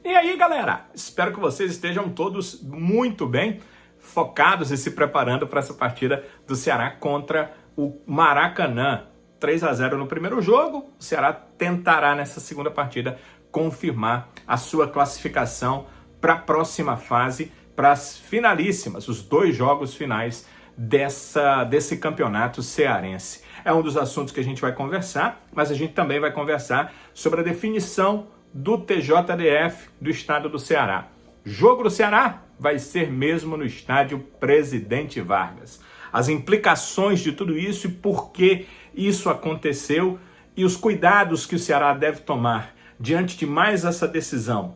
E aí, galera, espero que vocês estejam todos muito bem focados e se preparando para essa partida do Ceará contra o Maracanã. 3-0 no primeiro jogo, o Ceará tentará nessa segunda partida confirmar a sua classificação para a próxima fase, para as finalíssimas, os 2 jogos finais desse campeonato cearense. É um dos assuntos que a gente vai conversar, mas a gente também vai conversar sobre a definição do TJDF do estado do Ceará. Jogo do Ceará vai ser mesmo no estádio Presidente Vargas. As implicações de tudo isso e por que isso aconteceu e os cuidados que o Ceará deve tomar diante de mais essa decisão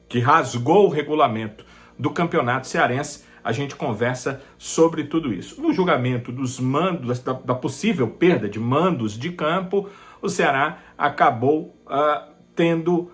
que rasgou o regulamento do campeonato cearense, a gente conversa sobre tudo isso. No julgamento dos mandos, da possível perda de mandos de campo, o Ceará acabou tendo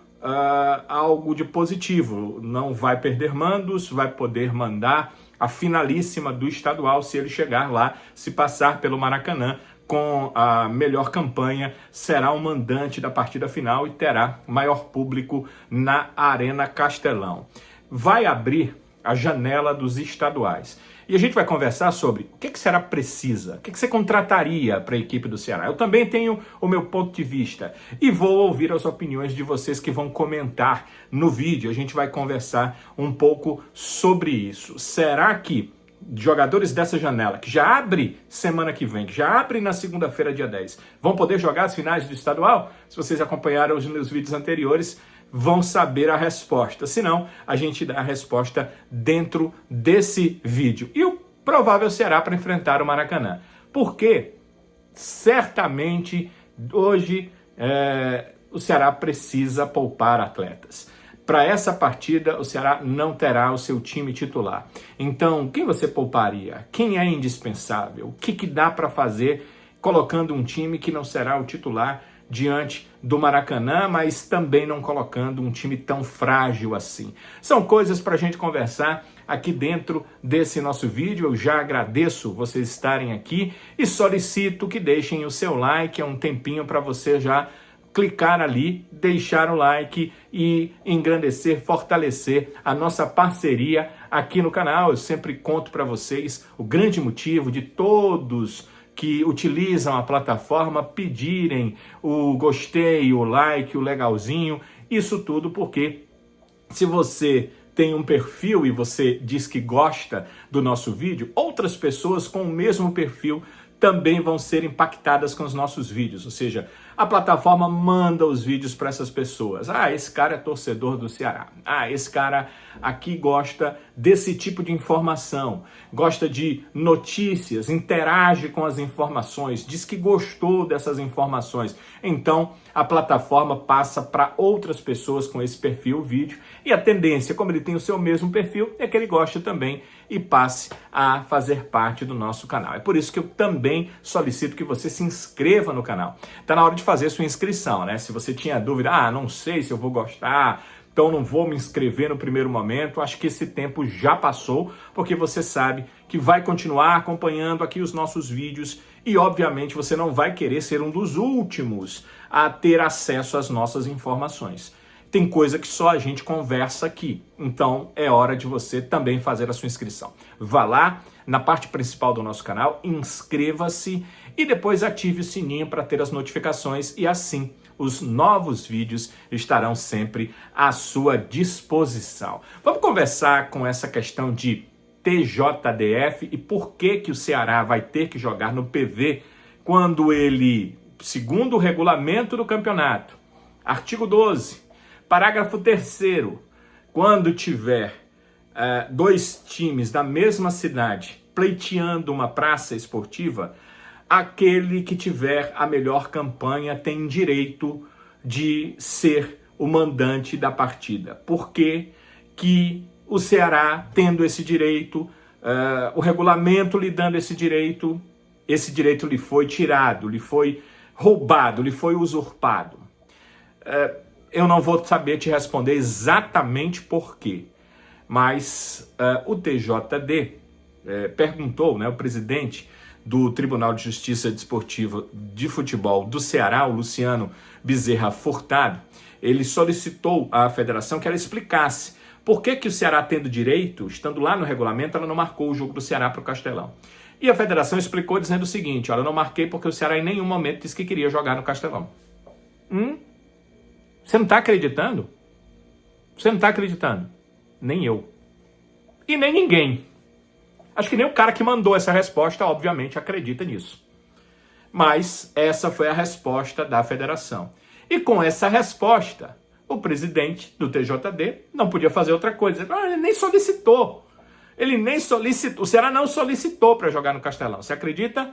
algo de positivo. Não vai perder mandos, vai poder mandar a finalíssima do estadual se ele chegar lá, se passar pelo Maracanã com a melhor campanha, será o mandante da partida final e terá maior público na Arena Castelão. Vai abrir a janela dos estaduais. E a gente vai conversar sobre o que o Ceará precisa, o que você contrataria para a equipe do Ceará. Eu também tenho o meu ponto de vista e vou ouvir as opiniões de vocês que vão comentar no vídeo. A gente vai conversar um pouco sobre isso. Será que jogadores dessa janela, que já abre semana que vem, que já abre na segunda-feira, dia 10, vão poder jogar as finais do estadual? Se vocês acompanharam os meus vídeos anteriores, vão saber a resposta. Se não, a gente dá a resposta dentro desse vídeo. E o provável Ceará para enfrentar o Maracanã. Porque certamente hoje o Ceará precisa poupar atletas. Para essa partida, o Ceará não terá o seu time titular. Então, quem você pouparia? Quem é indispensável? O que dá para fazer colocando um time que não será o titular diante do Maracanã, mas também não colocando um time tão frágil assim? São coisas para a gente conversar aqui dentro desse nosso vídeo. Eu já agradeço vocês estarem aqui e solicito que deixem o seu like. É um tempinho para você já clicar ali, deixar o like e engrandecer, fortalecer a nossa parceria aqui no canal. Eu sempre conto para vocês o grande motivo de todos que utilizam a plataforma pedirem o gostei, o like, o legalzinho, isso tudo porque se você tem um perfil e você diz que gosta do nosso vídeo, outras pessoas com o mesmo perfil também vão ser impactadas com os nossos vídeos, ou seja, a plataforma manda os vídeos para essas pessoas. Ah, esse cara é torcedor do Ceará. Ah, esse cara aqui gosta desse tipo de informação, gosta de notícias, interage com as informações, diz que gostou dessas informações. Então, a plataforma passa para outras pessoas com esse perfil, vídeo, e a tendência, como ele tem o seu mesmo perfil, é que ele goste também e passe a fazer parte do nosso canal. É por isso que eu também solicito que você se inscreva no canal. Está na hora de fazer sua inscrição, né? Se você tinha dúvida, não sei se eu vou gostar, então não vou me inscrever no primeiro momento, acho que esse tempo já passou, porque você sabe que vai continuar acompanhando aqui os nossos vídeos e, obviamente, você não vai querer ser um dos últimos a ter acesso às nossas informações. Tem coisa que só a gente conversa aqui, então é hora de você também fazer a sua inscrição. Vá lá na parte principal do nosso canal, inscreva-se e depois ative o sininho para ter as notificações e assim os novos vídeos estarão sempre à sua disposição. Vamos conversar com essa questão de TJDF e por que o Ceará vai ter que jogar no PV quando ele, segundo o regulamento do campeonato, artigo 12, parágrafo 3º, quando tiver 2 times da mesma cidade pleiteando uma praça esportiva, aquele que tiver a melhor campanha tem direito de ser o mandante da partida. Por que o Ceará, tendo esse direito, o regulamento lhe dando esse direito lhe foi tirado, lhe foi roubado, lhe foi usurpado? Eu não vou saber te responder exatamente por quê, mas o TJD perguntou, né, o presidente do Tribunal de Justiça Desportiva de Futebol do Ceará, o Luciano Bezerra Furtado, ele solicitou à federação que ela explicasse por que o Ceará, tendo direito, estando lá no regulamento, ela não marcou o jogo do Ceará para o Castelão. E a federação explicou dizendo o seguinte: olha, eu não marquei porque o Ceará em nenhum momento disse que queria jogar no Castelão. Você não está acreditando? Você não está acreditando? Nem eu. E nem ninguém. Acho que nem o cara que mandou essa resposta, obviamente, acredita nisso. Mas essa foi a resposta da federação. E com essa resposta, o presidente do TJD não podia fazer outra coisa. Ele nem solicitou. O Ceará não solicitou para jogar no Castelão. Você acredita?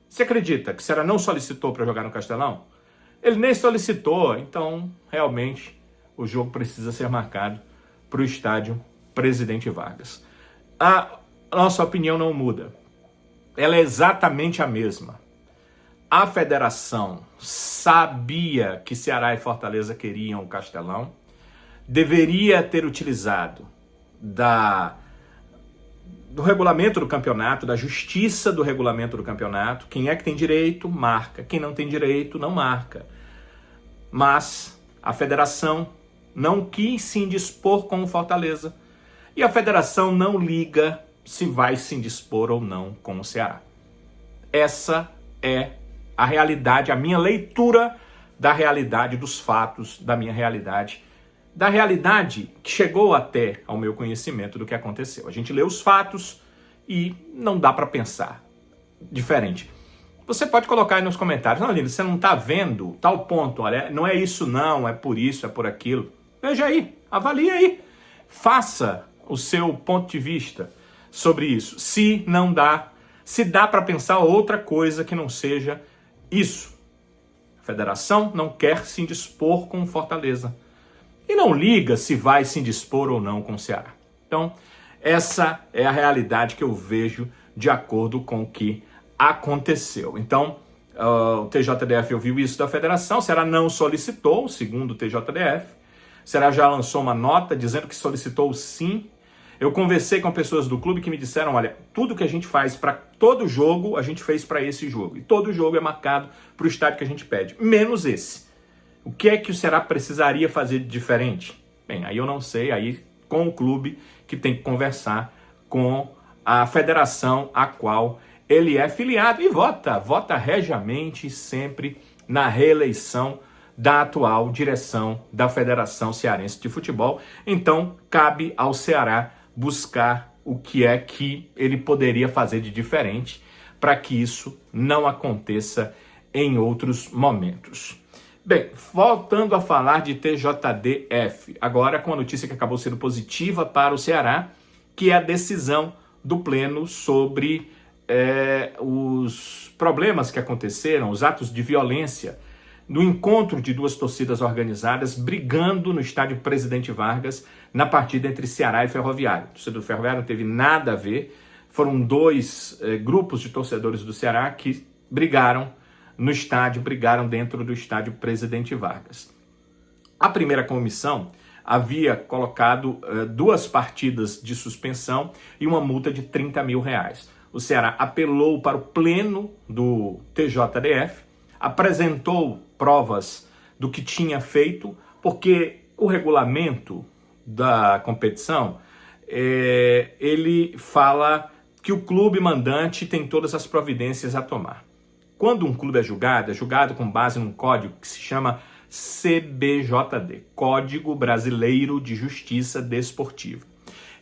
Você acredita que o Ceará não solicitou para jogar no Castelão? Ele nem solicitou. Então, realmente, o jogo precisa ser marcado para o estádio Presidente Vargas. A nossa opinião não muda. Ela é exatamente a mesma. A federação sabia que Ceará e Fortaleza queriam o Castelão, deveria ter utilizado do regulamento do campeonato, da justiça do regulamento do campeonato. Quem é que tem direito, marca. Quem não tem direito, não marca. Mas a federação não quis se indispor com o Fortaleza e a federação não liga se vai se indispor ou não com o Ceará. Essa é a realidade, a minha leitura da realidade, dos fatos, da minha realidade, da realidade que chegou até ao meu conhecimento do que aconteceu. A gente lê os fatos e não dá para pensar diferente. Você pode colocar aí nos comentários: não, Lino, você não está vendo tal ponto, olha, não é isso não, é por isso, é por aquilo. Veja aí, avalie aí, faça o seu ponto de vista sobre isso. Se dá para pensar outra coisa que não seja isso. A federação não quer se indispor com o Fortaleza e não liga se vai se indispor ou não com o Ceará. Então, essa é a realidade que eu vejo de acordo com o que aconteceu. Então, o TJDF ouviu isso da federação, o Ceará não solicitou, segundo o TJDF. O Ceará já lançou uma nota dizendo que solicitou sim. Eu conversei com pessoas do clube que me disseram: olha, tudo que a gente faz para todo jogo, a gente fez para esse jogo. E todo jogo é marcado para o estádio que a gente pede, menos esse. O que é que o Ceará precisaria fazer de diferente? Bem, aí eu não sei, aí com o clube que tem que conversar com a federação a qual ele é filiado e vota regiamente sempre na reeleição da atual direção da Federação Cearense de Futebol. Então, cabe ao Ceará buscar o que é que ele poderia fazer de diferente para que isso não aconteça em outros momentos. Bem, voltando a falar de TJDF, agora com a notícia que acabou sendo positiva para o Ceará, que é a decisão do Pleno sobre os problemas que aconteceram, os atos de violência no encontro de duas torcidas organizadas brigando no estádio Presidente Vargas na partida entre Ceará e Ferroviário. O torcedor do Ferroviário não teve nada a ver, foram dois grupos de torcedores do Ceará que brigaram no estádio, brigaram dentro do estádio Presidente Vargas. A primeira comissão havia colocado 2 partidas de suspensão e uma multa de R$30 mil. O Ceará apelou para o pleno do TJDF, apresentou provas do que tinha feito, porque o regulamento da competição, ele fala que o clube mandante tem todas as providências a tomar. Quando um clube é julgado com base num código que se chama CBJD, Código Brasileiro de Justiça Desportiva.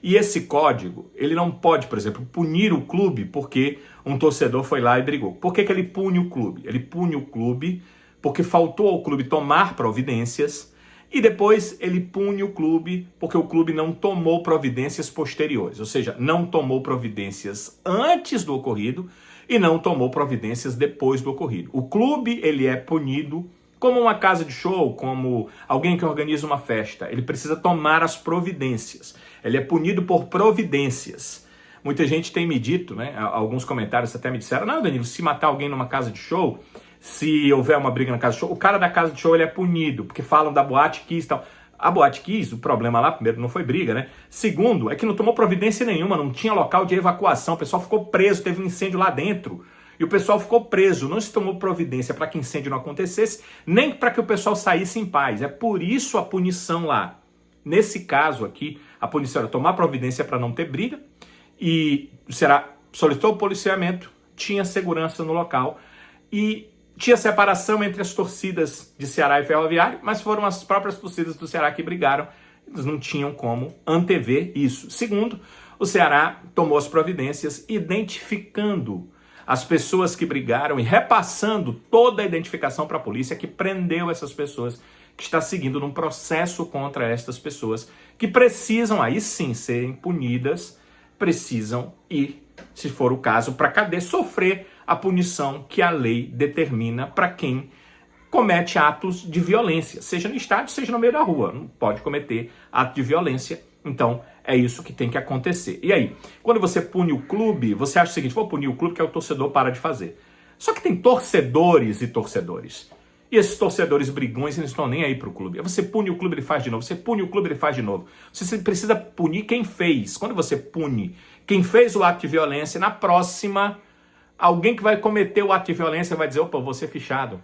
E esse código, ele não pode, por exemplo, punir o clube porque um torcedor foi lá e brigou. Por que ele pune o clube? Ele pune o clube porque faltou ao clube tomar providências e depois ele pune o clube porque o clube não tomou providências posteriores, ou seja, não tomou providências antes do ocorrido e não tomou providências depois do ocorrido. O clube, ele é punido como uma casa de show, como alguém que organiza uma festa. Ele precisa tomar as providências. Ele é punido por providências. Muita gente tem me dito, né? Alguns comentários até me disseram: não, Danilo, se matar alguém numa casa de show, se houver uma briga na casa de show, o cara da casa de show ele é punido, porque falam da Boate Kiss e tal. A Boate Kiss, o problema lá, primeiro, não foi briga, né? Segundo, é que não tomou providência nenhuma, não tinha local de evacuação, o pessoal ficou preso, teve um incêndio lá dentro. E o pessoal ficou preso, não se tomou providência para que incêndio não acontecesse, nem para que o pessoal saísse em paz. É por isso a punição lá. Nesse caso aqui, a punição era tomar providência para não ter briga, e o Ceará solicitou o policiamento, tinha segurança no local, e tinha separação entre as torcidas de Ceará e Ferroviário, mas foram as próprias torcidas do Ceará que brigaram. Eles não tinham como antever isso. Segundo, o Ceará tomou as providências identificando as pessoas que brigaram e repassando toda a identificação para a polícia que prendeu essas pessoas, que está seguindo num processo contra estas pessoas que precisam aí sim serem punidas, precisam ir, se for o caso, para a cadeia, sofrer a punição que a lei determina para quem comete atos de violência, seja no estádio, seja no meio da rua. Não pode cometer ato de violência, então é isso que tem que acontecer. E aí, quando você pune o clube, você acha o seguinte: vou punir o clube que é o torcedor para de fazer. Só que tem torcedores e torcedores. E esses torcedores brigões, eles não estão nem aí para o clube. Você pune o clube, ele faz de novo. Você pune o clube, ele faz de novo. Você precisa punir quem fez. Quando você pune quem fez o ato de violência, na próxima, alguém que vai cometer o ato de violência vai dizer: opa, vou ser fichado.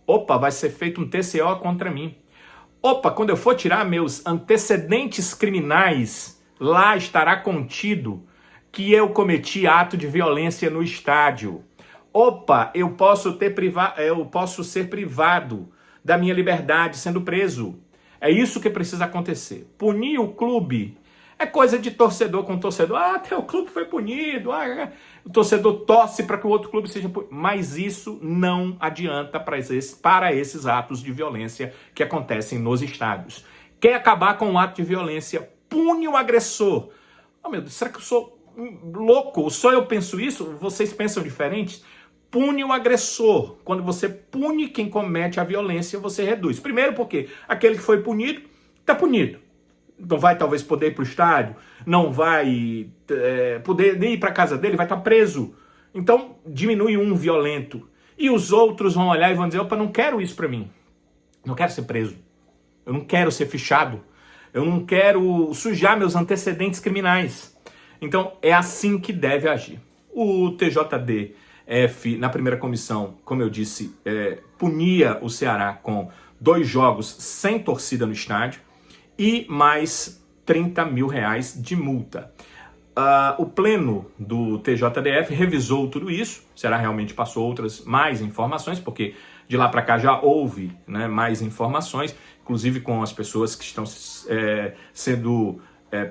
Opa, vai ser feito um TCO contra mim. Opa, quando eu for tirar meus antecedentes criminais, lá estará contido que eu cometi ato de violência no estádio. Opa, eu posso ser privado da minha liberdade sendo preso. É isso que precisa acontecer. Punir o clube é coisa de torcedor com torcedor. Ah, até o clube foi punido. O torcedor torce para que o outro clube seja punido. Mas isso não adianta para esses atos de violência que acontecem nos estádios. Quer acabar com o ato de violência? Pune o agressor. Oh, meu Deus, será que eu sou louco? Só eu penso isso? Vocês pensam diferente? Pune o agressor. Quando você pune quem comete a violência, você reduz. Primeiro porque aquele que foi punido, está punido. Não vai talvez poder ir para o estádio, não vai poder ir para a casa dele, vai estar preso. Então diminui um violento. E os outros vão olhar e vão dizer: opa, não quero isso para mim. Não quero ser preso. Eu não quero ser fichado. Eu não quero sujar meus antecedentes criminais. Então é assim que deve agir. O TJDF, na primeira comissão, como eu disse, punia o Ceará com 2 jogos sem torcida no estádio e mais R$30 mil de multa. O pleno do TJDF revisou tudo isso. O Ceará realmente passou mais informações, porque de lá para cá já houve, né, mais informações, inclusive com as pessoas que estão sendo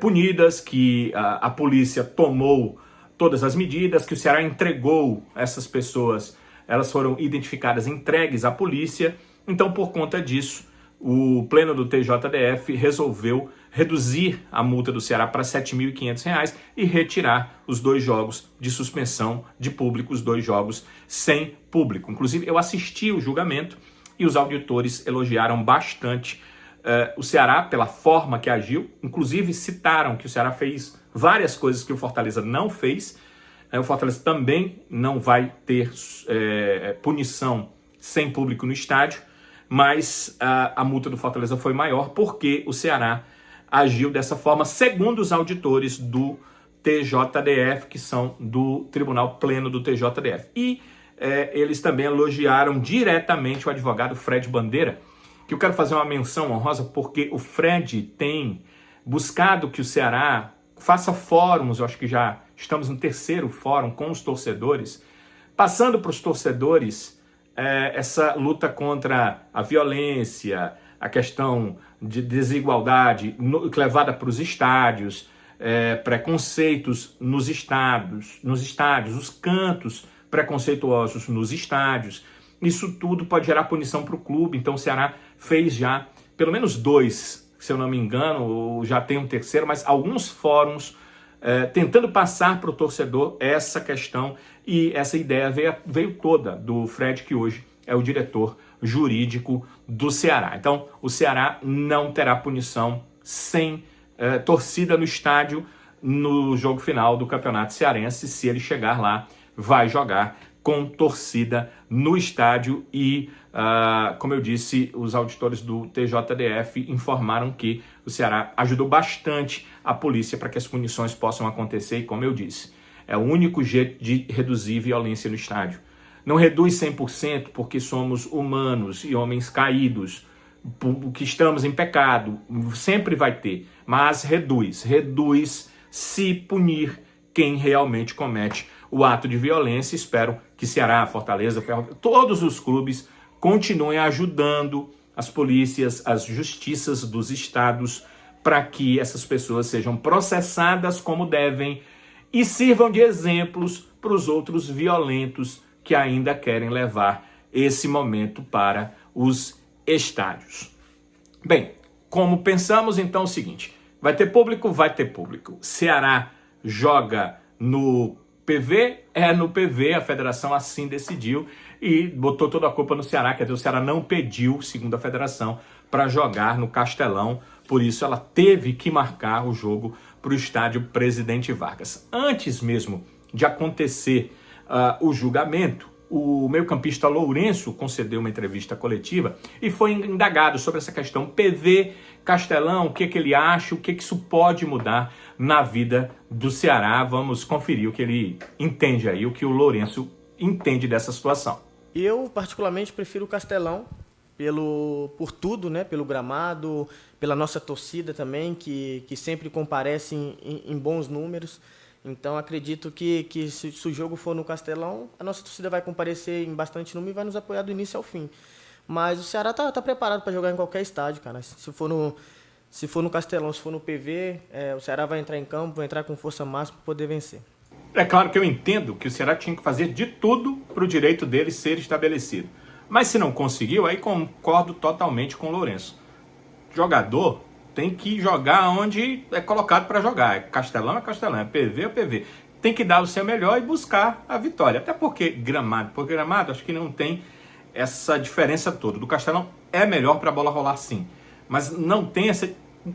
punidas, que a polícia tomou todas as medidas, que o Ceará entregou essas pessoas, elas foram identificadas, entregues à polícia. Então, por conta disso, o pleno do TJDF resolveu reduzir a multa do Ceará para R$ 7.500 e retirar os 2 jogos de suspensão de público, os 2 jogos sem público. Inclusive, eu assisti o julgamento e os auditores elogiaram bastante o Ceará pela forma que agiu. Inclusive, citaram que o Ceará fez várias coisas que o Fortaleza não fez. O Fortaleza também não vai ter punição sem público no estádio, mas a multa do Fortaleza foi maior porque o Ceará agiu dessa forma, segundo os auditores do TJDF, que são do Tribunal Pleno do TJDF. E eles também elogiaram diretamente o advogado Fred Bandeira, que eu quero fazer uma menção honrosa, porque o Fred tem buscado que o Ceará faça fóruns. Eu acho que já estamos no 3º fórum com os torcedores, passando para os torcedores essa luta contra a violência, a questão de desigualdade levada para os estádios, preconceitos nos estádios, os cantos preconceituosos nos estádios. Isso tudo pode gerar punição para o clube. Então o Ceará fez já pelo menos 2, se eu não me engano, ou já tem um 3º, mas alguns fóruns tentando passar para o torcedor essa questão, e essa ideia veio toda do Fred, que hoje é o diretor jurídico do Ceará. Então o Ceará não terá punição sem torcida no estádio no jogo final do Campeonato Cearense. Se ele chegar lá, vai jogar com torcida no estádio e, como eu disse, os auditores do TJDF informaram que o Ceará ajudou bastante a polícia para que as punições possam acontecer e, como eu disse, É o único jeito de reduzir violência no estádio. Não reduz 100% porque somos humanos e homens caídos, que estamos em pecado, sempre vai ter, mas reduz se punir quem realmente comete o ato de violência. Espero que Ceará, Fortaleza, todos os clubes continuem ajudando as polícias, as justiças dos estados para que essas pessoas sejam processadas como devem e sirvam de exemplos para os outros violentos que ainda querem levar esse momento para os estádios. Bem, como pensamos então é o seguinte, vai ter público? Vai ter público. Ceará joga no PV? É no PV, a federação assim decidiu e botou toda a culpa no Ceará, quer dizer, o Ceará não pediu, segundo a federação, para jogar no Castelão, por isso ela teve que marcar o jogo para o estádio Presidente Vargas. Antes mesmo de acontecer o julgamento, o meio-campista Lourenço concedeu uma entrevista coletiva e foi indagado sobre essa questão PV, Castelão, o que ele acha, o que isso pode mudar na vida do Ceará. Vamos conferir o que ele entende aí, o que o Lourenço entende dessa situação. Eu, particularmente, prefiro o Castelão por tudo, né? Pelo gramado, pela nossa torcida também, que sempre comparece em bons números. Então, acredito que se o jogo for no Castelão, a nossa torcida vai comparecer em bastante número e vai nos apoiar do início ao fim. Mas o Ceará tá preparado para jogar em qualquer estádio, cara. Se for no Castelão, se for no PV, o Ceará vai entrar em campo, vai entrar com força máxima para poder vencer. É claro que eu entendo que o Ceará tinha que fazer de tudo para o direito dele ser estabelecido. Mas se não conseguiu, aí concordo totalmente com o Lourenço. Jogador tem que jogar onde é colocado para jogar. É Castelão, é PV é PV. Tem que dar o seu melhor e buscar a vitória. Até porque gramado acho que não tem essa diferença toda. Do Castelão é melhor para a bola rolar sim. Mas não tem essa...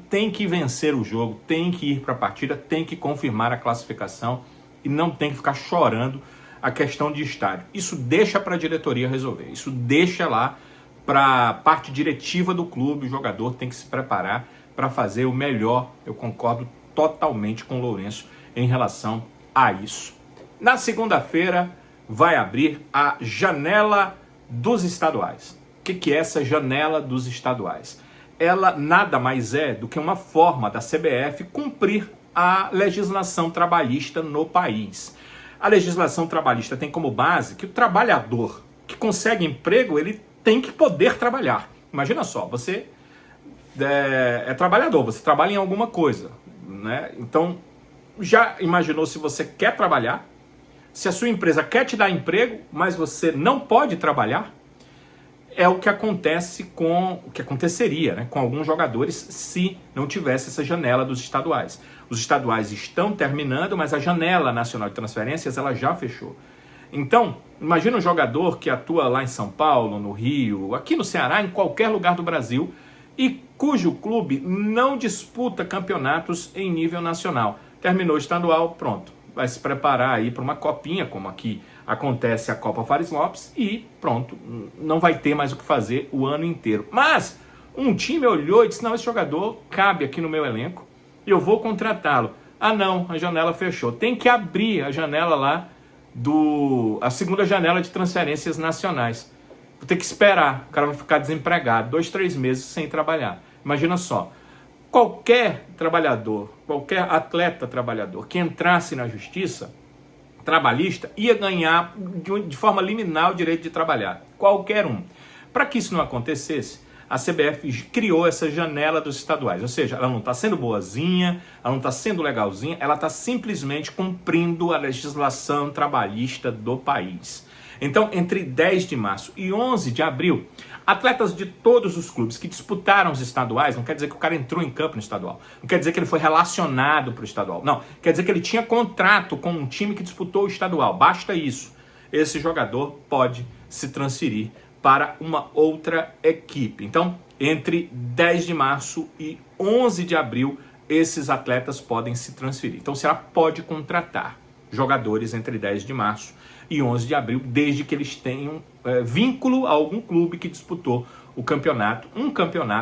Tem que vencer o jogo, tem que ir para a partida, tem que confirmar a classificação e não tem que ficar chorando a questão de estádio. Isso deixa para a diretoria resolver. Isso deixa lá para a parte diretiva do clube. O jogador tem que se preparar para fazer o melhor. Eu concordo totalmente com o Lourenço em relação a isso. Na segunda-feira vai abrir a janela dos estaduais. O que é essa janela dos estaduais? Ela nada mais é do que uma forma da CBF cumprir a legislação trabalhista no país. A legislação trabalhista tem como base que o trabalhador que consegue emprego, ele tem que poder trabalhar. Imagina só, você é trabalhador, você trabalha em alguma coisa, né? Então, já imaginou se você quer trabalhar? Se a sua empresa quer te dar emprego, mas você não pode trabalhar? É o que aconteceria, né, com alguns jogadores se não tivesse essa janela dos estaduais. Os estaduais estão terminando, mas a janela nacional de transferências ela já fechou. Então, imagina um jogador que atua lá em São Paulo, no Rio, aqui no Ceará, em qualquer lugar do Brasil, e cujo clube não disputa campeonatos em nível nacional. Terminou o estadual, pronto. Vai se preparar aí para uma copinha, como aqui acontece a Copa Fares Lopes, e pronto, não vai ter mais o que fazer o ano inteiro. Mas um time olhou e disse, não, esse jogador cabe aqui no meu elenco e eu vou contratá-lo. Ah não, a janela fechou. Tem que abrir a janela lá, a segunda janela de transferências nacionais. Vou ter que esperar, o cara vai ficar desempregado, 2, 3 meses sem trabalhar. Imagina só, qualquer trabalhador, qualquer atleta trabalhador que entrasse na justiça trabalhista ia ganhar de forma liminar o direito de trabalhar. Qualquer um. Para que isso não acontecesse, a CBF criou essa janela dos estaduais. Ou seja, ela não está sendo boazinha, ela não está sendo legalzinha, ela está simplesmente cumprindo a legislação trabalhista do país. Então, entre 10 de março e 11 de abril, atletas de todos os clubes que disputaram os estaduais, não quer dizer que o cara entrou em campo no estadual, não quer dizer que ele foi relacionado para o estadual, não, quer dizer que ele tinha contrato com um time que disputou o estadual, basta isso. Esse jogador pode se transferir para uma outra equipe. Então, entre 10 de março e 11 de abril, esses atletas podem se transferir. Então, o Ceará pode contratar jogadores entre 10 de março e 11 de abril, desde que eles tenham vínculo a algum clube que disputou o campeonato,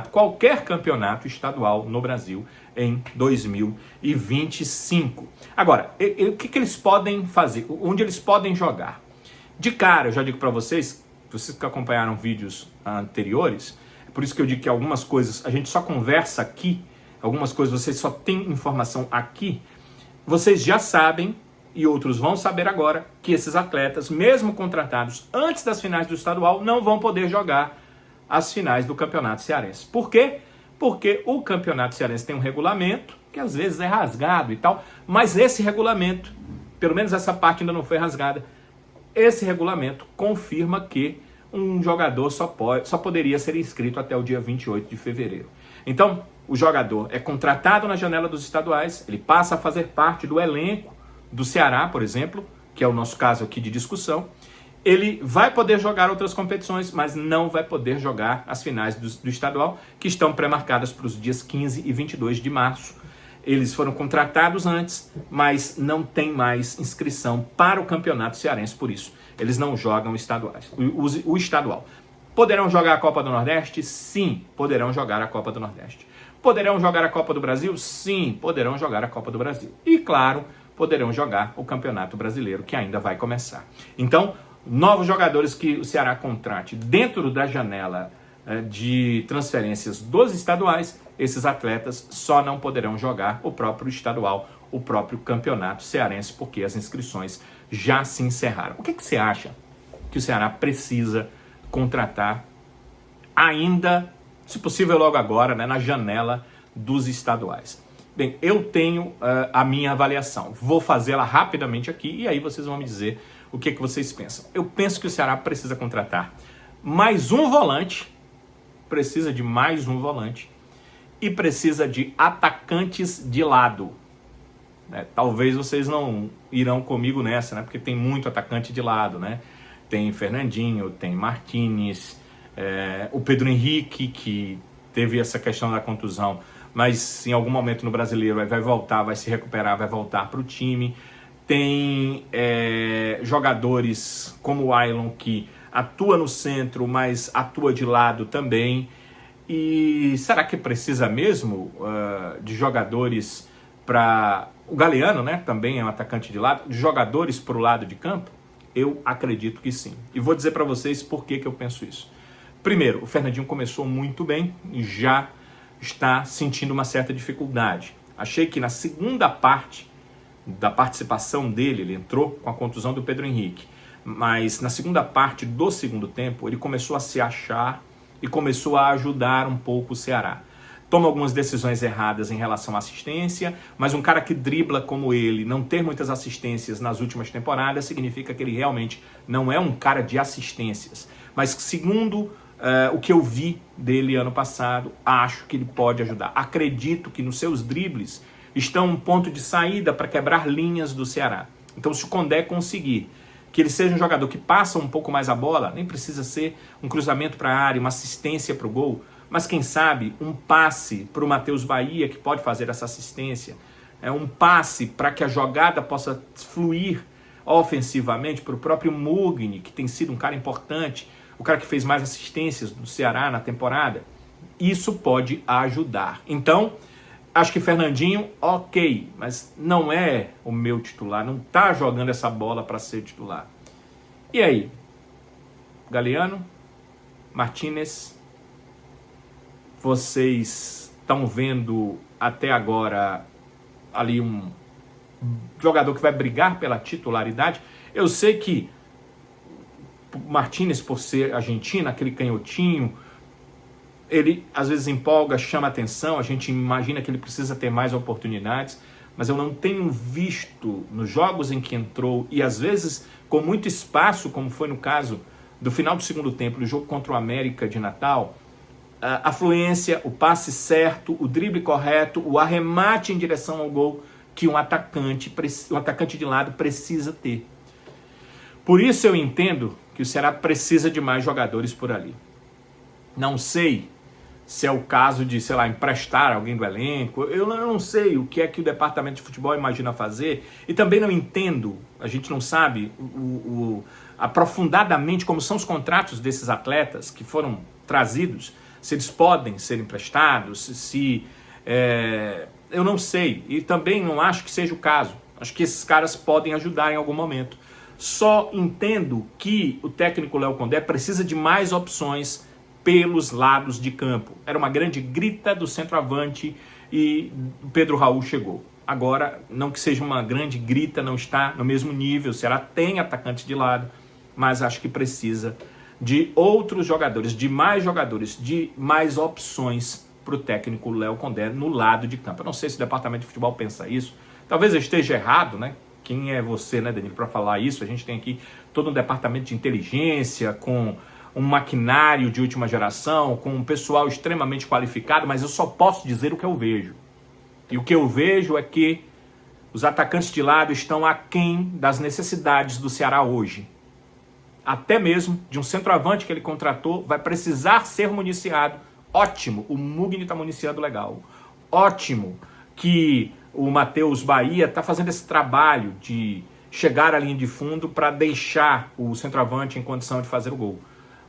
qualquer campeonato estadual no Brasil em 2025. Agora, o que eles podem fazer? Onde eles podem jogar? De cara, eu já digo para vocês que acompanharam vídeos anteriores, é por isso que eu digo que algumas coisas a gente só conversa aqui, algumas coisas vocês só têm informação aqui, vocês já sabem, e outros vão saber agora, que esses atletas, mesmo contratados antes das finais do estadual, não vão poder jogar as finais do Campeonato Cearense. Por quê? Porque o Campeonato Cearense tem um regulamento, que às vezes é rasgado e tal, mas esse regulamento, pelo menos essa parte ainda não foi rasgada, esse regulamento confirma que um jogador só poderia ser inscrito até o dia 28 de fevereiro. Então, o jogador é contratado na janela dos estaduais, ele passa a fazer parte do elenco do Ceará, por exemplo, que é o nosso caso aqui de discussão. Ele vai poder jogar outras competições, mas não vai poder jogar as finais do estadual, que estão pré-marcadas para os dias 15 e 22 de março. Eles foram contratados antes, mas não tem mais inscrição para o Campeonato Cearense, por isso eles não jogam estaduais, o estadual. Poderão jogar a Copa do Nordeste? Sim, poderão jogar a Copa do Nordeste. Poderão jogar a Copa do Brasil? Sim, poderão jogar a Copa do Brasil. E, claro, poderão jogar o Campeonato Brasileiro, que ainda vai começar. Então, novos jogadores que o Ceará contrate dentro da janela de transferências dos estaduais, esses atletas só não poderão jogar o próprio estadual, o próprio Campeonato Cearense, porque as inscrições já se encerraram. O que você acha que o Ceará precisa contratar ainda, se possível logo agora, né, na janela dos estaduais? Bem, eu tenho a minha avaliação. Vou fazê-la rapidamente aqui e aí vocês vão me dizer o que vocês pensam. Eu penso que o Ceará precisa contratar mais um volante, precisa de mais um volante e precisa de atacantes de lado. Talvez vocês não irão comigo nessa, né? Porque tem muito atacante de lado, né? Tem Fernandinho, tem Martínez, o Pedro Henrique, que teve essa questão da contusão, mas em algum momento no Brasileiro vai voltar, vai se recuperar, vai voltar para o time. Tem jogadores como o Ailon, que atua no centro, mas atua de lado também. E será que precisa mesmo de jogadores para... O Galeano, né, também é um atacante de lado, de jogadores para o lado de campo? Eu acredito que sim. E vou dizer para vocês por que eu penso isso. Primeiro, o Fernandinho começou muito bem e já está sentindo uma certa dificuldade. Achei que na segunda parte da participação dele, ele entrou com a contusão do Pedro Henrique, mas na segunda parte do segundo tempo, ele começou a se achar e começou a ajudar um pouco o Ceará. Toma algumas decisões erradas em relação à assistência, mas um cara que dribla como ele, não ter muitas assistências nas últimas temporadas, significa que ele realmente não é um cara de assistências. Mas segundo o que eu vi dele ano passado, acho que ele pode ajudar. Acredito que nos seus dribles estão um ponto de saída para quebrar linhas do Ceará. Então, se o Condé conseguir que ele seja um jogador que passa um pouco mais a bola, nem precisa ser um cruzamento para a área, uma assistência para o gol, mas quem sabe um passe para o Matheus Bahia, que pode fazer essa assistência, um passe para que a jogada possa fluir ofensivamente para o próprio Mugni, que tem sido um cara importante, o cara que fez mais assistências do Ceará na temporada. Isso pode ajudar. Então, acho que Fernandinho, ok, mas não é o meu titular, não está jogando essa bola para ser titular. E aí? Galeano, Martínez, vocês estão vendo até agora ali um jogador que vai brigar pela titularidade? Eu sei que Martínez, por ser argentino, aquele canhotinho, ele às vezes empolga, chama atenção, a gente imagina que ele precisa ter mais oportunidades, mas eu não tenho visto nos jogos em que entrou, e às vezes com muito espaço, como foi no caso do final do segundo tempo, do jogo contra o América de Natal, a fluência, o passe certo, o drible correto, o arremate em direção ao gol que um atacante de lado precisa ter. Por isso eu entendo que o Ceará precisa de mais jogadores por ali. Não sei se é o caso de, sei lá, emprestar alguém do elenco. Eu não sei o que é que o departamento de futebol imagina fazer. E também não entendo, a gente não sabe aprofundadamente como são os contratos desses atletas que foram trazidos, se eles podem ser emprestados, eu não sei. E também não acho que seja o caso. Acho que esses caras podem ajudar em algum momento. Só entendo que o técnico Léo Condé precisa de mais opções pelos lados de campo. Era uma grande grita do centroavante e o Pedro Raul chegou. Agora, não que seja uma grande grita, não está no mesmo nível. O Ceará tem atacante de lado, mas acho que precisa de outros jogadores, de mais opções para o técnico Léo Condé no lado de campo. Eu não sei se o departamento de futebol pensa isso. Talvez eu esteja errado, né? Quem é você, né, Danilo, para falar isso? A gente tem aqui todo um departamento de inteligência, com um maquinário de última geração, com um pessoal extremamente qualificado, mas eu só posso dizer o que eu vejo. E o que eu vejo é que os atacantes de lado estão aquém das necessidades do Ceará hoje. Até mesmo de um centroavante que ele contratou, vai precisar ser municiado. Ótimo, o Mugni está municiando legal. Ótimo que o Matheus Bahia está fazendo esse trabalho de chegar à linha de fundo para deixar o centroavante em condição de fazer o gol.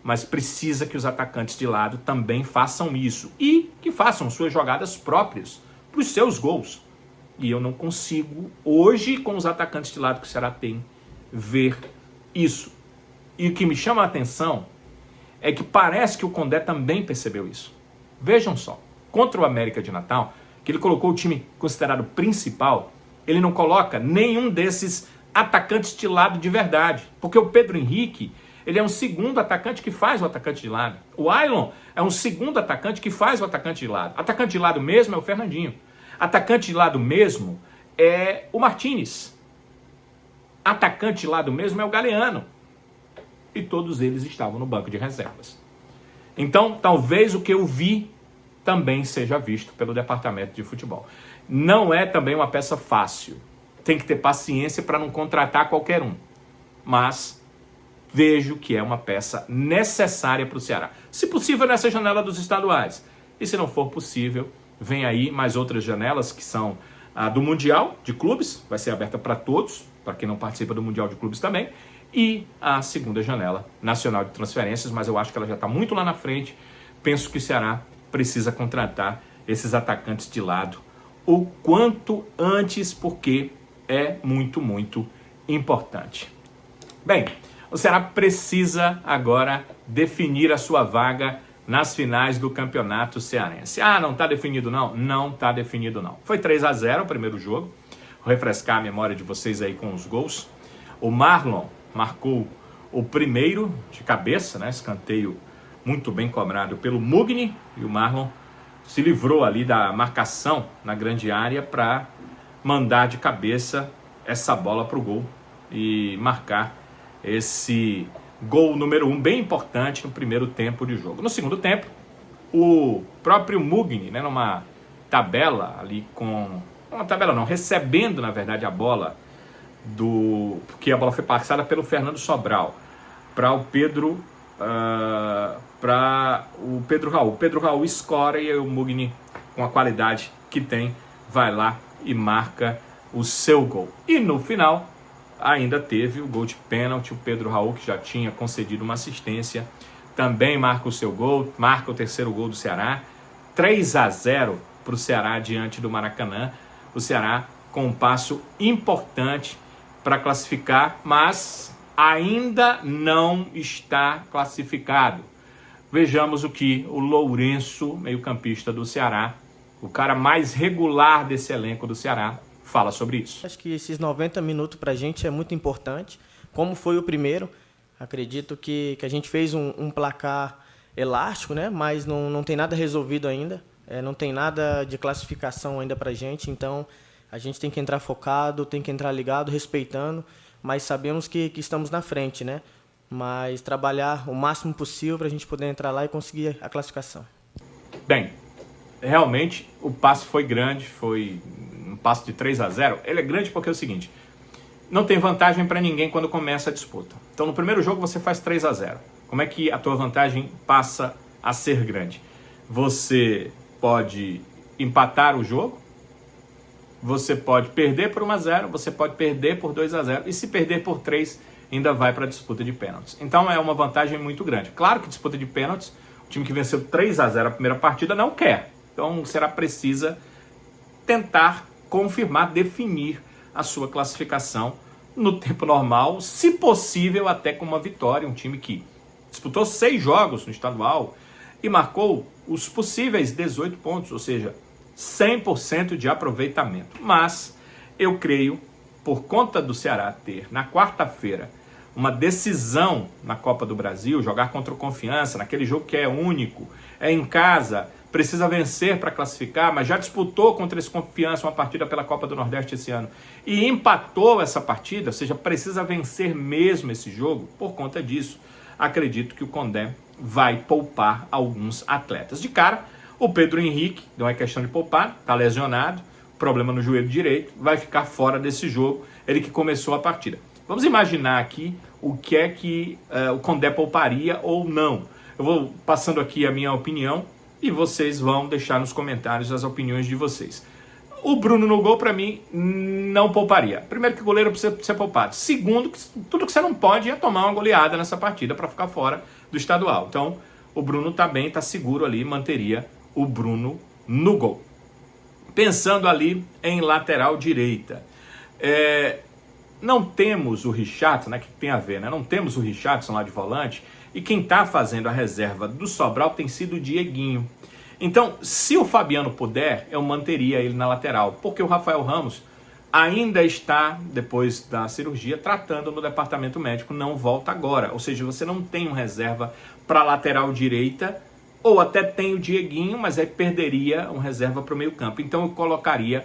Mas precisa que os atacantes de lado também façam isso. E que façam suas jogadas próprias para os seus gols. E eu não consigo, hoje, com os atacantes de lado que o Ceará tem, ver isso. E o que me chama a atenção é que parece que o Condé também percebeu isso. Vejam só, contra o América de Natal, que ele colocou o time considerado principal, ele não coloca nenhum desses atacantes de lado de verdade. Porque o Pedro Henrique, ele é um segundo atacante que faz o atacante de lado. O Ailon é um segundo atacante que faz o atacante de lado. Atacante de lado mesmo é o Fernandinho. Atacante de lado mesmo é o Martínez. Atacante de lado mesmo é o Galeano. E todos eles estavam no banco de reservas. Então, talvez o que eu vi também seja visto pelo departamento de futebol. Não é também uma peça fácil. Tem que ter paciência para não contratar qualquer um. Mas vejo que é uma peça necessária para o Ceará. Se possível, nessa janela dos estaduais. E se não for possível, vem aí mais outras janelas, que são a do Mundial de Clubes, vai ser aberta para todos, para quem não participa do Mundial de Clubes também, e a segunda janela nacional de transferências, mas eu acho que ela já está muito lá na frente. Penso que o Ceará precisa contratar esses atacantes de lado o quanto antes, porque é muito, muito importante. Bem, o Ceará precisa agora definir a sua vaga nas finais do Campeonato Cearense. Ah, não está definido não? Não está definido não. Foi 3-0 o primeiro jogo. Vou refrescar a memória de vocês aí com os gols. O Marlon marcou o primeiro de cabeça, né? Escanteio muito bem cobrado pelo Mugni, e o Marlon se livrou ali da marcação na grande área para mandar de cabeça essa bola para o gol e marcar esse gol número 1, bem importante no primeiro tempo de jogo. No segundo tempo, o próprio Mugni, né, numa tabela ali recebendo na verdade a bola porque a bola foi passada pelo Fernando Sobral para o Pedro Raul. O Pedro Raul escora e o Mugni, com a qualidade que tem, vai lá e marca o seu gol. E no final ainda teve o gol de pênalti. O Pedro Raul, que já tinha concedido uma assistência, também marca o seu gol, marca o terceiro gol do Ceará. 3-0 para o Ceará diante do Maracanã. O Ceará com um passo importante para classificar, mas ainda não está classificado. Vejamos o que o Lourenço, meio-campista do Ceará, o cara mais regular desse elenco do Ceará, fala sobre isso. Acho que esses 90 minutos para a gente é muito importante, como foi o primeiro. Acredito que a gente fez um placar elástico, né? Mas não tem nada resolvido ainda, não tem nada de classificação ainda para a gente, então a gente tem que entrar focado, tem que entrar ligado, respeitando, mas sabemos que estamos na frente, né? Mas trabalhar o máximo possível para a gente poder entrar lá e conseguir a classificação. Bem, realmente o passo foi grande, foi um passo de 3-0. Ele é grande porque é o seguinte: não tem vantagem para ninguém quando começa a disputa. Então no primeiro jogo você faz 3-0. Como é que a tua vantagem passa a ser grande? Você pode empatar o jogo, você pode perder por 1-0, você pode perder por 2-0, e se perder por 3, ainda vai para a disputa de pênaltis. Então é uma vantagem muito grande. Claro que disputa de pênaltis, time que venceu 3-0 a primeira partida não quer. Então o Ceará precisa tentar confirmar, definir a sua classificação no tempo normal, se possível até com uma vitória. Um time que disputou 6 jogos no estadual e marcou os possíveis 18 pontos, ou seja, 100% de aproveitamento. Mas eu creio, por conta do Ceará ter na quarta-feira uma decisão na Copa do Brasil, jogar contra o Confiança, naquele jogo que é único, é em casa, precisa vencer para classificar, mas já disputou contra esse Confiança uma partida pela Copa do Nordeste esse ano e empatou essa partida, ou seja, precisa vencer mesmo esse jogo. Por conta disso, acredito que o Condé vai poupar alguns atletas. De cara, o Pedro Henrique, não é questão de poupar, está lesionado, problema no joelho direito, vai ficar fora desse jogo, ele que começou a partida. Vamos imaginar aqui o que é que o Condé pouparia ou não. Eu vou passando aqui a minha opinião e vocês vão deixar nos comentários as opiniões de vocês. O Bruno no gol, para mim, não pouparia. Primeiro que o goleiro precisa ser poupado. Segundo, que tudo que você não pode é tomar uma goleada nessa partida para ficar fora do estadual. Então, o Bruno está bem, está seguro ali, manteria o Bruno no gol. Pensando ali em lateral direita. Não temos o Richardson, né? Que tem a ver, né? Não temos o Richardson lá de volante. E quem está fazendo a reserva do Sobral tem sido o Dieguinho. Então, se o Fabiano puder, eu manteria ele na lateral. Porque o Rafael Ramos ainda está, depois da cirurgia, tratando no departamento médico. Não volta agora. Ou seja, você não tem um reserva para a lateral direita. Ou até tem o Dieguinho, mas aí perderia um reserva para o meio campo. Então eu colocaria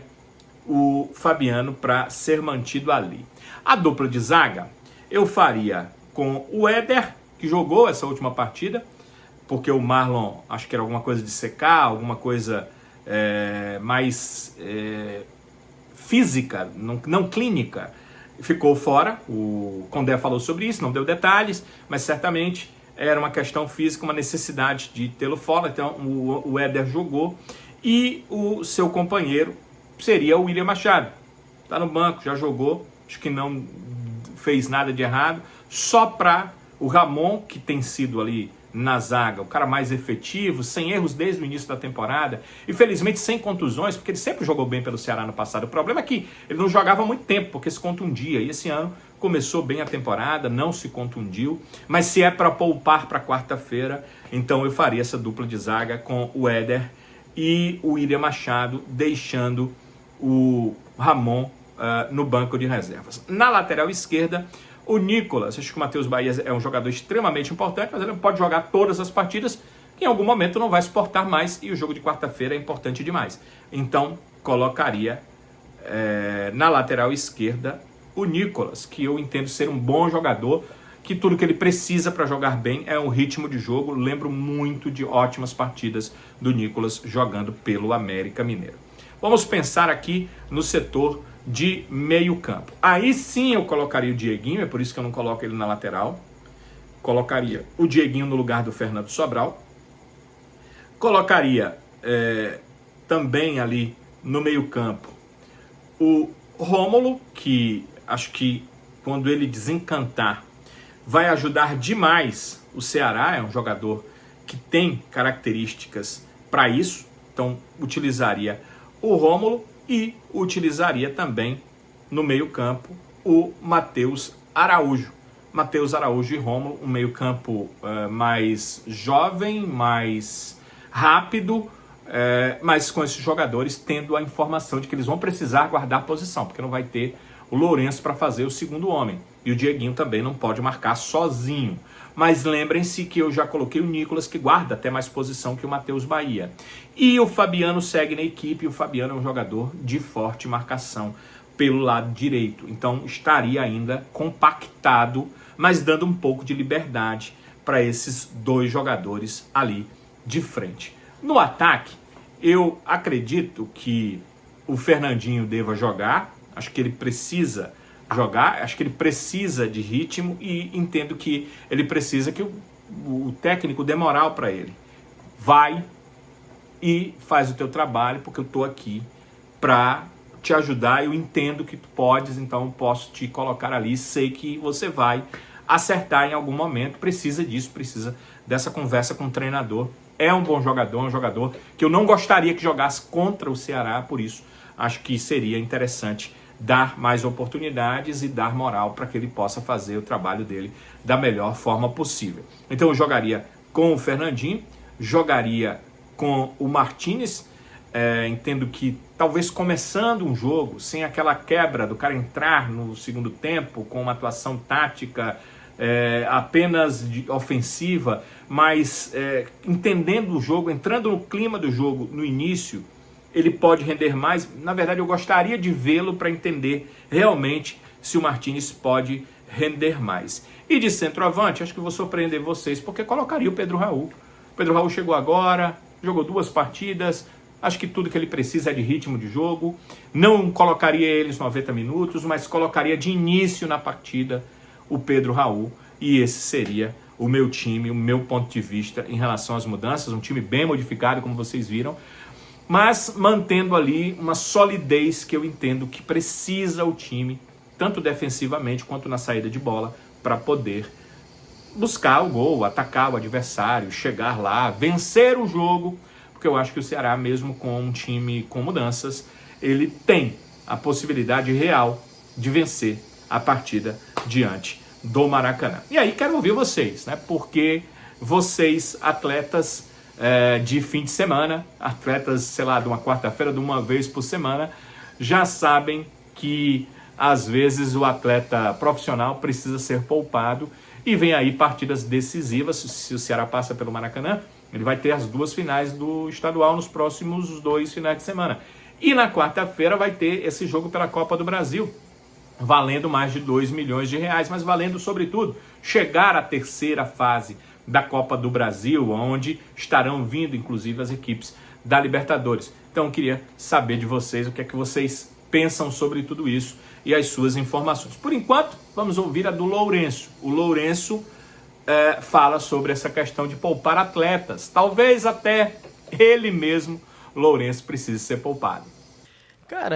o Fabiano para ser mantido ali. A dupla de zaga eu faria com o Éder, que jogou essa última partida, porque o Marlon, acho que era alguma coisa de secar, alguma coisa mais física, não clínica, ficou fora. O Condé falou sobre isso, não deu detalhes, mas certamente era uma questão física, uma necessidade de tê-lo fora. Então o Éder jogou e o seu companheiro seria o William Machado. Está no banco, já jogou, acho que não fez nada de errado, só para o Ramon, que tem sido ali na zaga o cara mais efetivo, sem erros desde o início da temporada, e felizmente sem contusões, porque ele sempre jogou bem pelo Ceará no passado. O problema é que ele não jogava há muito tempo, porque se contundia, e esse ano começou bem a temporada, não se contundiu, mas se é para poupar para quarta-feira, então eu faria essa dupla de zaga com o Éder e o William Machado, deixando o Ramon no banco de reservas. Na lateral esquerda, o Nicolas. Acho que o Matheus Bahia é um jogador extremamente importante, mas ele não pode jogar todas as partidas, que em algum momento não vai suportar mais, e o jogo de quarta-feira é importante demais. Então, colocaria na lateral esquerda o Nicolas, que eu entendo ser um bom jogador, que tudo que ele precisa para jogar bem é um ritmo de jogo. Lembro muito de ótimas partidas do Nicolas jogando pelo América Mineiro. Vamos pensar aqui no setor de meio campo. Aí sim eu colocaria o Dieguinho, é por isso que eu não coloco ele na lateral. Colocaria o Dieguinho no lugar do Fernando Sobral. Colocaria também ali no meio campo o Rômulo, que acho que quando ele desencantar vai ajudar demais o Ceará. É um jogador que tem características para isso, então utilizaria o Rômulo e utilizaria também no meio campo o Matheus Araújo. Matheus Araújo e Rômulo, um meio campo mais jovem, mais rápido, mas com esses jogadores tendo a informação de que eles vão precisar guardar posição, porque não vai ter o Lourenço para fazer o segundo homem. E o Dieguinho também não pode marcar sozinho. Mas lembrem-se que eu já coloquei o Nicolas, que guarda até mais posição que o Matheus Bahia. E o Fabiano segue na equipe, e o Fabiano é um jogador de forte marcação pelo lado direito. Então estaria ainda compactado, mas dando um pouco de liberdade para esses dois jogadores ali de frente. No ataque, eu acredito que o Fernandinho deva jogar. Acho que ele precisa jogar, acho que ele precisa de ritmo e entendo que ele precisa que o técnico dê moral para ele. Vai e faz o teu trabalho, porque eu estou aqui para te ajudar, eu entendo que tu podes, então eu posso te colocar ali, sei que você vai acertar em algum momento. Precisa disso, precisa dessa conversa com o treinador. É um bom jogador, um jogador que eu não gostaria que jogasse contra o Ceará, por isso acho que seria interessante dar mais oportunidades e dar moral para que ele possa fazer o trabalho dele da melhor forma possível. Então eu jogaria com o Fernandinho, jogaria com o Martínez, entendo que talvez começando um jogo, sem aquela quebra do cara entrar no segundo tempo com uma atuação tática apenas ofensiva, mas entendendo o jogo, entrando no clima do jogo no início, ele pode render mais. Na verdade, eu gostaria de vê-lo para entender realmente se o Martínez pode render mais. E de centroavante, acho que vou surpreender vocês, porque colocaria o Pedro Raul. O Pedro Raul chegou agora, jogou 2 partidas, acho que tudo que ele precisa é de ritmo de jogo. Não colocaria ele nos 90 minutos, mas colocaria de início na partida o Pedro Raul. E esse seria o meu time, o meu ponto de vista em relação às mudanças. Um time bem modificado, como vocês viram, mas mantendo ali uma solidez que eu entendo que precisa o time, tanto defensivamente quanto na saída de bola, para poder buscar o gol, atacar o adversário, chegar lá, vencer o jogo, porque eu acho que o Ceará, mesmo com um time com mudanças, ele tem a possibilidade real de vencer a partida diante do Maracanã. E aí quero ouvir vocês, né? Porque vocês, atletas de fim de semana, atletas, sei lá, de uma quarta-feira, de uma vez por semana, já sabem que às vezes o atleta profissional precisa ser poupado e vem aí partidas decisivas. Se o Ceará passa pelo Maracanã, ele vai ter as 2 finais do estadual nos próximos 2 finais de semana. E na quarta-feira vai ter esse jogo pela Copa do Brasil, valendo mais de 2 milhões de reais, mas valendo sobretudo chegar à terceira fase da Copa do Brasil, onde estarão vindo, inclusive, as equipes da Libertadores. Então, eu queria saber de vocês o que é que vocês pensam sobre tudo isso e as suas informações. Por enquanto, vamos ouvir a do Lourenço. O Lourenço fala sobre essa questão de poupar atletas. Talvez até ele mesmo, Lourenço, precise ser poupado. Cara,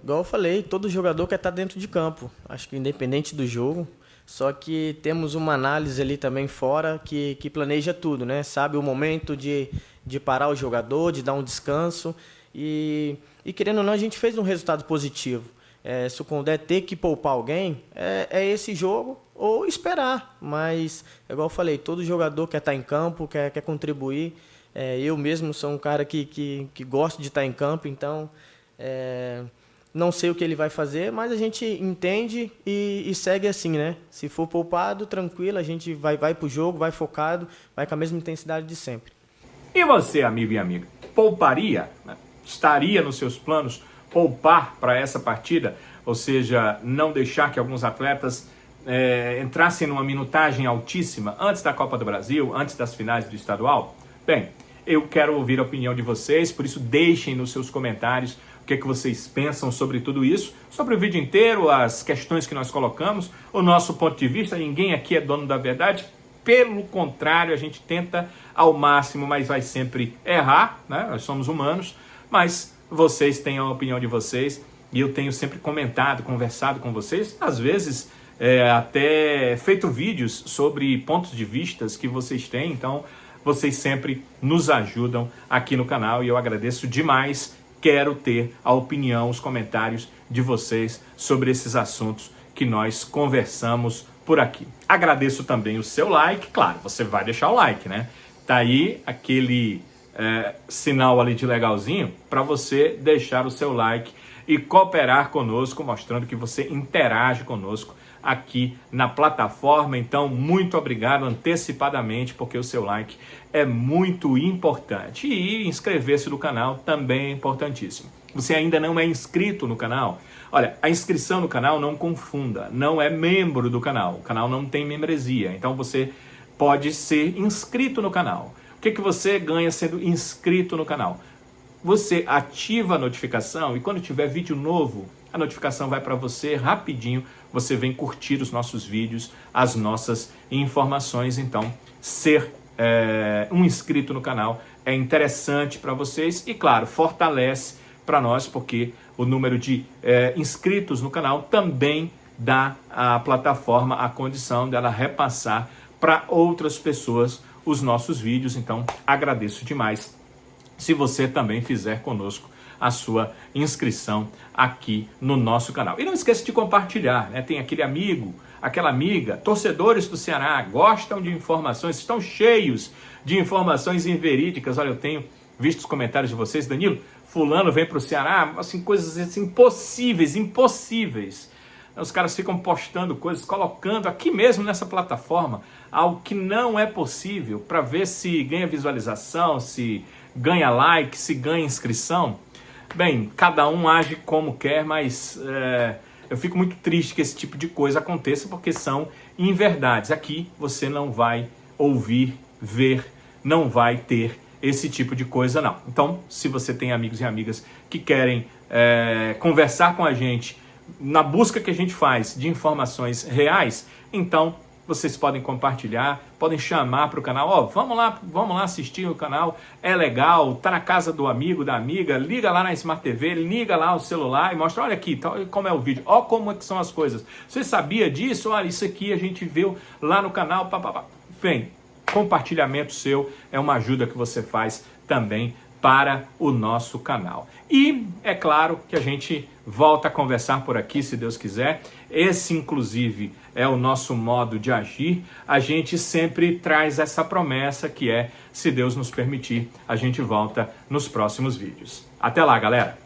igual eu falei, todo jogador quer estar dentro de campo. Acho que independente do jogo. Só que temos uma análise ali também fora que planeja tudo, né? Sabe o momento de parar o jogador, de dar um descanso. E querendo ou não, a gente fez um resultado positivo. Se o Condé ter que poupar alguém, é esse jogo ou esperar. Mas, igual eu falei, todo jogador quer estar em campo, quer contribuir. Eu mesmo sou um cara que gosto de estar em campo, então não sei o que ele vai fazer, mas a gente entende e segue assim, né? Se for poupado, tranquilo, a gente vai pro jogo, vai focado, vai com a mesma intensidade de sempre. E você, amigo e amiga, pouparia? Estaria nos seus planos poupar para essa partida? Ou seja, não deixar que alguns atletas entrassem numa minutagem altíssima antes da Copa do Brasil, antes das finais do estadual? Bem, eu quero ouvir a opinião de vocês, por isso deixem nos seus comentários o que é que vocês pensam sobre tudo isso, sobre o vídeo inteiro, as questões que nós colocamos, o nosso ponto de vista. Ninguém aqui é dono da verdade, pelo contrário, a gente tenta ao máximo, mas vai sempre errar, né? Nós somos humanos, mas vocês têm a opinião de vocês e eu tenho sempre comentado, conversado com vocês, às vezes até feito vídeos sobre pontos de vistas que vocês têm, então vocês sempre nos ajudam aqui no canal e eu agradeço demais. Quero ter a opinião, os comentários de vocês sobre esses assuntos que nós conversamos por aqui. Agradeço também o seu like, claro, você vai deixar o like, né? Tá aí aquele sinal ali de legalzinho para você deixar o seu like e cooperar conosco, mostrando que você interage conosco aqui na plataforma. Então, muito obrigado antecipadamente, porque o seu like é muito importante. E inscrever-se no canal também é importantíssimo. Você ainda não é inscrito no canal? Olha, a inscrição no canal, não confunda, não é membro do canal. O canal não tem membresia, então você pode ser inscrito no canal. O que você ganha sendo inscrito no canal? Você ativa a notificação e quando tiver vídeo novo, a notificação vai para você rapidinho, você vem curtir os nossos vídeos, as nossas informações. Então, ser um inscrito no canal é interessante para vocês e, claro, fortalece para nós, porque o número de inscritos no canal também dá à plataforma a condição dela repassar para outras pessoas os nossos vídeos. Então, agradeço demais se você também fizer conosco a sua inscrição aqui no nosso canal. E não esqueça de compartilhar, né? Tem aquele amigo, aquela amiga, torcedores do Ceará, gostam de informações, estão cheios de informações inverídicas. Olha, eu tenho visto os comentários de vocês, Danilo, fulano vem para o Ceará, assim, coisas assim, impossíveis. Os caras ficam postando coisas, colocando aqui mesmo nessa plataforma algo que não é possível para ver se ganha visualização, se ganha like, se ganha inscrição. Bem, cada um age como quer, mas eu fico muito triste que esse tipo de coisa aconteça, porque são inverdades. Aqui você não vai ouvir, ver, não vai ter esse tipo de coisa, não. Então, se você tem amigos e amigas que querem conversar com a gente na busca que a gente faz de informações reais, então vocês podem compartilhar, podem chamar para o canal, vamos lá assistir o canal, é legal, tá na casa do amigo, da amiga, liga lá na Smart TV, liga lá o celular e mostra, olha aqui, como é o vídeo, ó como é que são as coisas, você sabia disso? Olha, isso aqui a gente viu lá no canal, Bem, compartilhamento seu é uma ajuda que você faz também para o nosso canal. E é claro que a gente volta a conversar por aqui, se Deus quiser. Esse, inclusive, é o nosso modo de agir. A gente sempre traz essa promessa que é, se Deus nos permitir, a gente volta nos próximos vídeos. Até lá, galera!